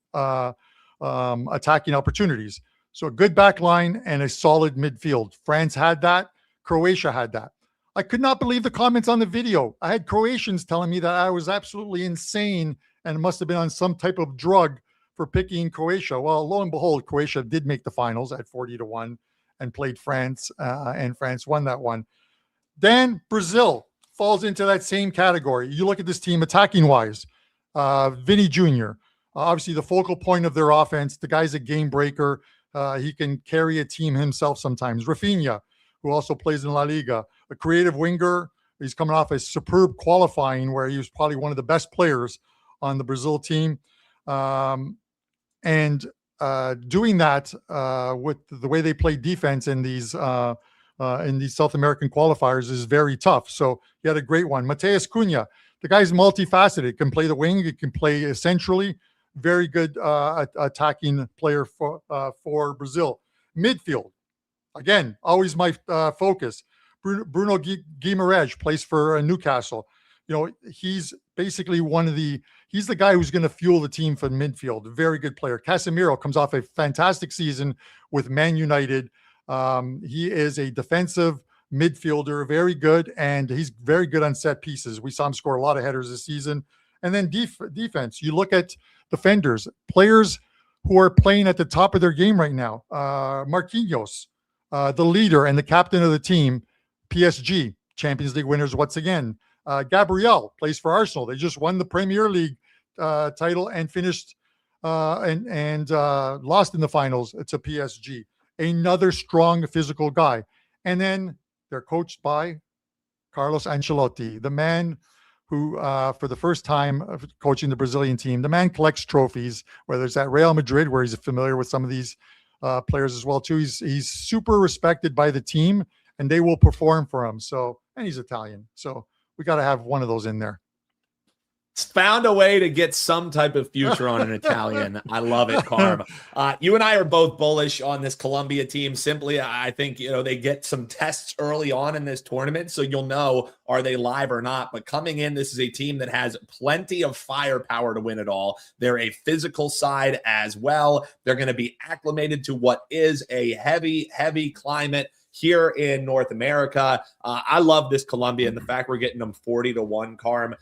attacking opportunities. So a good back line and a solid midfield. France had that. Croatia had that. I could not believe the comments on the video. I had Croatians telling me that I was absolutely insane and must have been on some type of drug for picking Croatia. Well, lo and behold, Croatia did make the finals at 40-1 and played France, and France won that one. Then Brazil falls into that same category. You look at this team attacking wise, Vinny Jr., obviously the focal point of their offense. The guy's a game breaker. He can carry a team himself sometimes. Rafinha, who also plays in La Liga, a creative winger. He's coming off a superb qualifying where he was probably one of the best players on the Brazil team. And doing that with the way they play defense in these South American qualifiers is very tough. So he had a great one. Mateus Cunha, the guy's multifaceted, can play the wing, he can play centrally. Very good attacking player for Brazil. Midfield, again, always my focus. Bruno Guimarães plays for Newcastle. You know, he's basically he's the guy who's going to fuel the team for midfield. Very good player. Casemiro comes off a fantastic season with Man United. He is a defensive midfielder, very good, and he's very good on set pieces. We saw him score a lot of headers this season. And then defense, you look at defenders, players who are playing at the top of their game right now. Marquinhos, the leader and the captain of the team, PSG, Champions League winners once again. Gabriel plays for Arsenal. They just won the Premier League title and finished and lost in the finals to PSG. Another strong physical guy. And then they're coached by Carlos Ancelotti, the man who, for the first time coaching the Brazilian team, the man collects trophies, whether it's at Real Madrid, where he's familiar with some of these players as well, too. He's super respected by the team, and they will perform for him. So, and he's Italian. So we got to have one of those in there. Found a way to get some type of future on an Italian. I love it, Carm. You and I are both bullish on this Colombia team. Simply, I think, they get some tests early on in this tournament, so you'll know, are they live or not? But coming in, this is a team that has plenty of firepower to win it all. They're a physical side as well. They're going to be acclimated to what is a heavy, heavy climate here in North America. I love this Colombia and the fact we're getting them 40-1, Carm.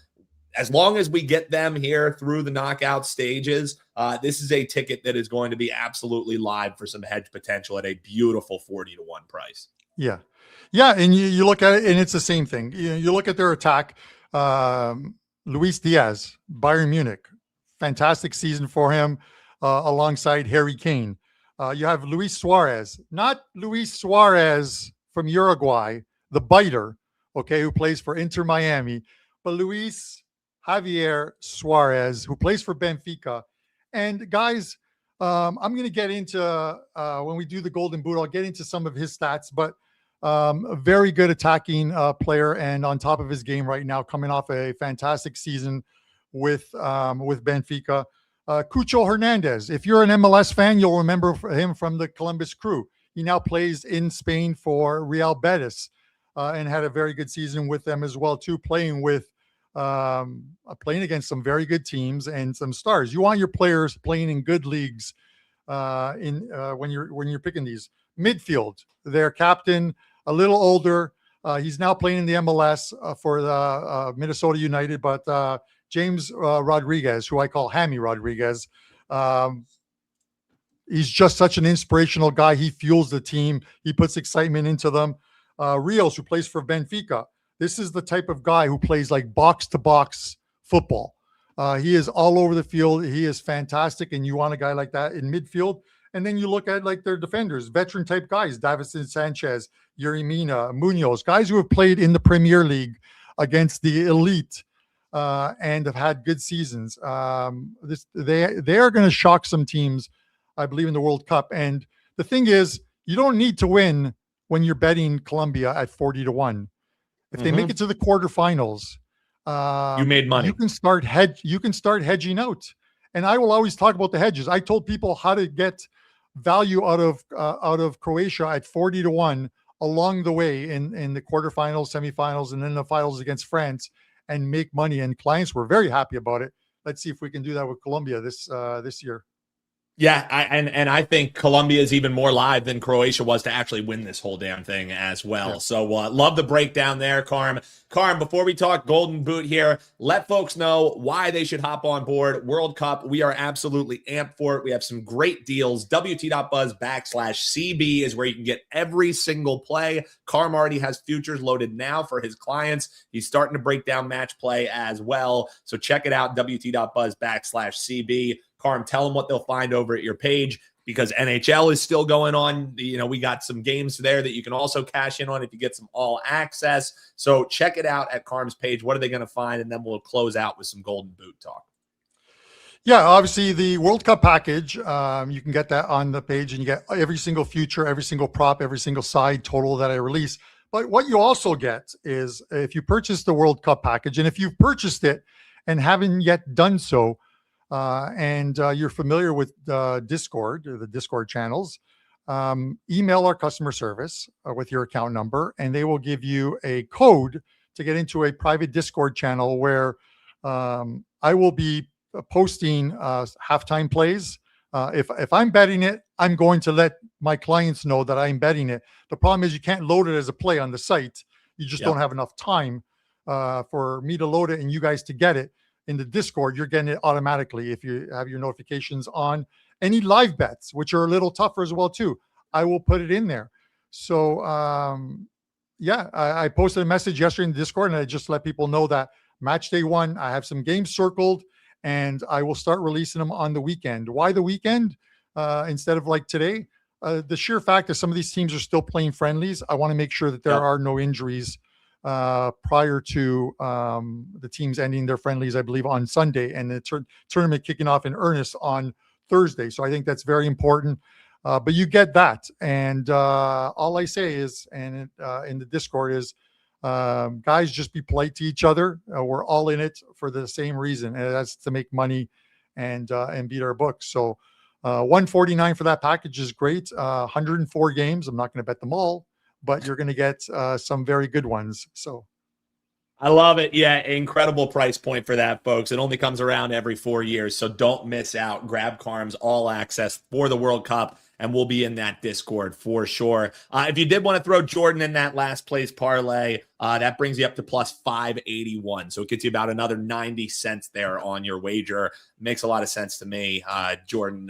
As long as we get them here through the knockout stages, this is a ticket that is going to be absolutely live for some hedge potential at a beautiful 40-1 price. Yeah. Yeah. And you look at it and it's the same thing. You look at their attack. Luis Diaz, Bayern Munich, fantastic season for him alongside Harry Kane. You have Luis Suarez, not Luis Suarez from Uruguay, the biter, okay, who plays for Inter Miami, but Luis Javier Suarez, who plays for Benfica. And guys, I'm going to get into, when we do the Golden Boot, I'll get into some of his stats, but a very good attacking player. And on top of his game right now, coming off a fantastic season with Benfica. Cucho Hernandez, if you're an MLS fan, you'll remember him from the Columbus Crew. He now plays in Spain for Real Betis and had a very good season with them as well, too, playing against some very good teams and some stars. You want your players playing in good leagues when you're picking these. Midfield, their captain, a little older. He's now playing in the MLS for the Minnesota United, but James Rodriguez, who I call Hammy Rodriguez, he's just such an inspirational guy. He fuels the team. He puts excitement into them. Rios, who plays for Benfica. This is the type of guy who plays like box-to-box football. He is all over the field. He is fantastic, and you want a guy like that in midfield. And then you look at like their defenders, veteran-type guys, Davison Sanchez, Yuri Mina, Munoz, guys who have played in the Premier League against the elite and have had good seasons. They are going to shock some teams, I believe, in the World Cup. And the thing is, you don't need to win when you're betting Colombia at 40-1. If they make it to the quarterfinals, you made money. You can start hedging out. And I will always talk about the hedges. I told people how to get value out of Croatia at 40-1 along the way in the quarterfinals, semifinals, and then the finals against France, and make money. And clients were very happy about it. Let's see if we can do that with Colombia this year. Yeah, and I think Colombia is even more live than Croatia was to actually win this whole damn thing as well. Yeah. So love the breakdown there, Carm. Carm, before we talk Golden Boot here, let folks know why they should hop on board World Cup. We are absolutely amped for it. We have some great deals. WT.buzz/CB is where you can get every single play. Carm already has futures loaded now for his clients. He's starting to break down match play as well. So check it out, WT.buzz/CB. Carm, tell them what they'll find over at your page, because NHL is still going on. We got some games there that you can also cash in on if you get some all access. So check it out at Carm's page. What are they going to find? And then we'll close out with some Golden Boot talk. Yeah, obviously the World Cup package, you can get that on the page, and you get every single future, every single prop, every single side total that I release. But what you also get is, if you purchase the World Cup package, and if you've purchased it and haven't yet done so, and you're familiar with Discord, or the Discord channels, email our customer service with your account number, and they will give you a code to get into a private Discord channel where I will be posting halftime plays. If I'm betting it, I'm going to let my clients know that I'm betting it. The problem is you can't load it as a play on the site. You just don't have enough time for me to load it and you guys to get it. In the Discord, you're getting it automatically if you have your notifications on. Any live bets, which are a little tougher as well too, I will put it in there. So yeah, I posted a message yesterday in the Discord, and I just let people know that match day 1, I have some games circled, and I will start releasing them on the weekend. Why the weekend instead of like today? The sheer fact that some of these teams are still playing friendlies, I want to make sure that there are no injuries prior to the teams ending their friendlies, I believe, on Sunday, and the tournament kicking off in earnest on Thursday. So I think that's very important. But you get that. And all I say is, and in the Discord is, guys, just be polite to each other. We're all in it for the same reason, and that's to make money and beat our books. So $149 for that package is great. 104 games. I'm not going to bet them all, but you're going to get some very good ones. So I love it. Yeah, incredible price point for that, folks. It only comes around every 4 years, so don't miss out. Grab Carm's all access for the World Cup, and we'll be in that Discord for sure. If you did want to throw Jordan in that last place parlay, that brings you up to plus 581. So it gets you about another 90 cents there on your wager. Makes a lot of sense to me. Jordan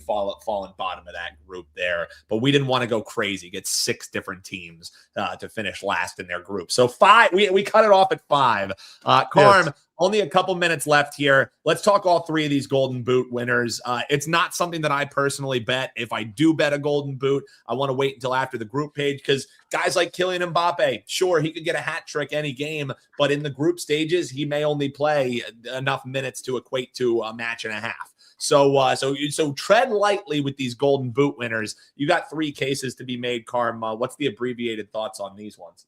falling bottom of that group there. But we didn't want to go crazy, get 6 different teams to finish last in their group. So 5, we cut it off at 5. Carm, yes. Only a couple minutes left here. Let's talk all 3 of these Golden Boot winners. It's not something that I personally bet. If I do bet a Golden Boot, I want to wait until after the group page, because guys like Kylian Mbappe, sure, he could get a hat trick any game, but in the group stages, he may only play enough minutes to equate to a match and a half. So tread lightly with these Golden Boot winners. You got 3 cases to be made, Carm. What's the abbreviated thoughts on these ones?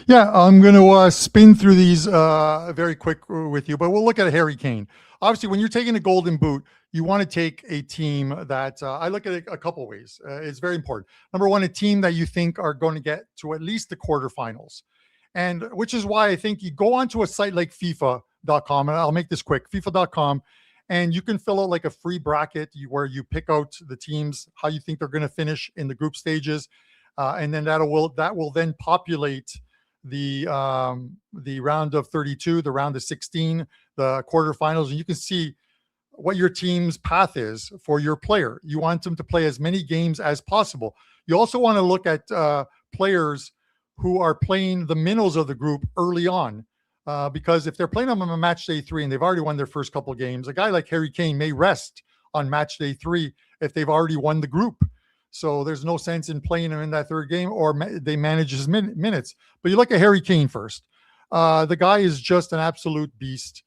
Yeah, I'm going to spin through these very quick with you, but we'll look at Harry Kane. Obviously, when you're taking a Golden Boot, you want to take a team that I look at it a couple ways. It's very important. Number one, a team that you think are going to get to at least the quarterfinals, and which is why I think you go onto a site like FIFA.com, and I'll make this quick, FIFA.com, and you can fill out like a free bracket where you pick out the teams, how you think they're going to finish in the group stages. And then that will then populate the round of 32, the round of 16, the quarterfinals, and you can see what your team's path is for your player. You want them to play as many games as possible. You also want to look at players who are playing the minnows of the group early on, because if they're playing them on match day 3 and they've already won their first couple of games, a guy like Harry Kane may rest on match day 3 if they've already won the group. So there's no sense in playing him in that third game, or they manage his minutes. But you look at Harry Kane first. The guy is just an absolute beast.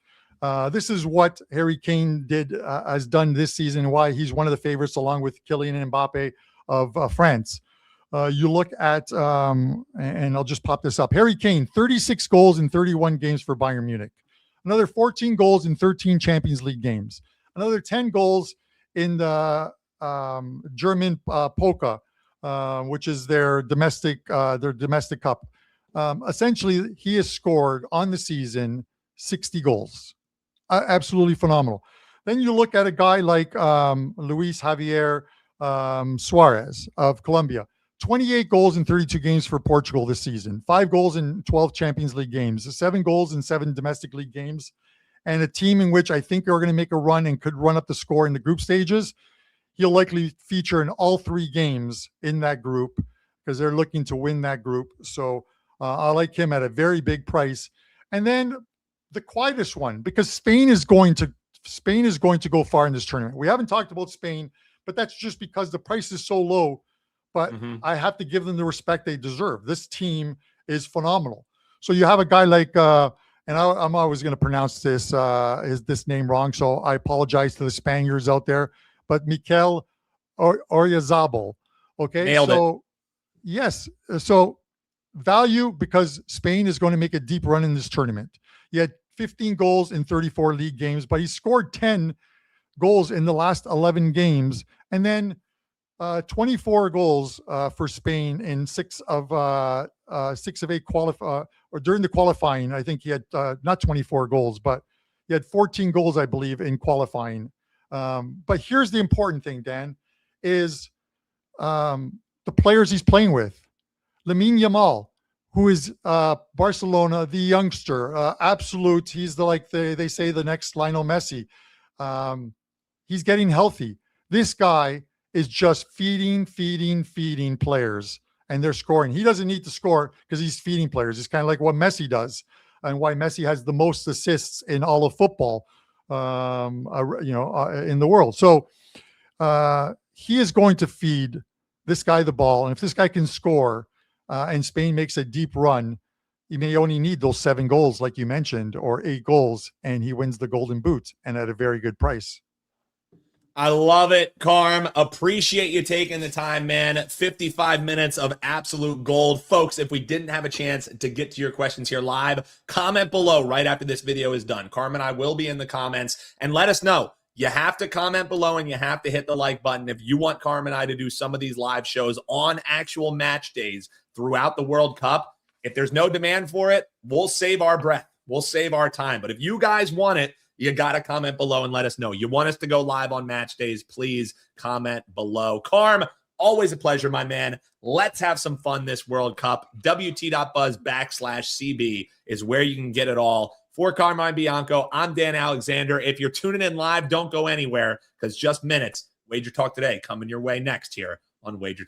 This is what Harry Kane has done this season, why he's one of the favorites along with Kylian Mbappe of France. You look at, and I'll just pop this up. Harry Kane, 36 goals in 31 games for Bayern Munich. Another 14 goals in 13 Champions League games. Another 10 goals in the German Poker, which is their domestic cup. Essentially, he has scored on the season 60 goals. Absolutely phenomenal. Then you look at a guy like Luis Javier Suarez of Colombia. 28 goals in 32 games for Portugal this season. 5 goals in 12 Champions League games. 7 goals in 7 domestic league games. And a team in which I think they're going to make a run and could run up the score in the group stages. He'll likely feature in all 3 games in that group because they're looking to win that group. So I like him at a very big price. And then the quietest one, because Spain is going to go far in this tournament. We haven't talked about Spain, but that's just because the price is so low. But I have to give them the respect they deserve. This team is phenomenal. So you have a guy like and I'm always going to pronounce this name wrong, so I apologize to the Spaniards out there. But Mikel Oyarzabal. Okay, Nailed so yes, so value because Spain is going to make a deep run in this tournament. He had 15 goals in 34 league games, but he scored 10 goals in the last 11 games, and then 24 goals for Spain in 6 of 8 or during the qualifying. I think he had not 24 goals, but he had 14 goals, I believe, in qualifying. But here's the important thing, Dan, is the players he's playing with. Lamine Yamal, who is Barcelona, the youngster, absolute. He's they say the next Lionel Messi. He's getting healthy. This guy is just feeding players, and they're scoring. He doesn't need to score because he's feeding players. It's kind of like what Messi does, and why Messi has the most assists in all of football, in the world. So he is going to feed this guy the ball, and if this guy can score, and Spain makes a deep run, he may only need those 7 goals, like you mentioned, or 8 goals, and he wins the Golden Boot, and at a very good price. I love it, Carm. Appreciate you taking the time, man. 55 minutes of absolute gold. Folks, if we didn't have a chance to get to your questions here live, comment below right after this video is done. Carm and I will be in the comments, and let us know. You have to comment below, and you have to hit the like button if you want Carm and I to do some of these live shows on actual match days throughout the World Cup. If there's no demand for it, we'll save our breath. We'll save our time. But if you guys want it, you got to comment below and let us know. You want us to go live on match days, please comment below. Carm, always a pleasure, my man. Let's have some fun this World Cup. WT.buzz/CB is where you can get it all. For Carmine Bianco, I'm Dan Alexander. If you're tuning in live, don't go anywhere because just minutes. Wager Talk Today coming your way next here on Wager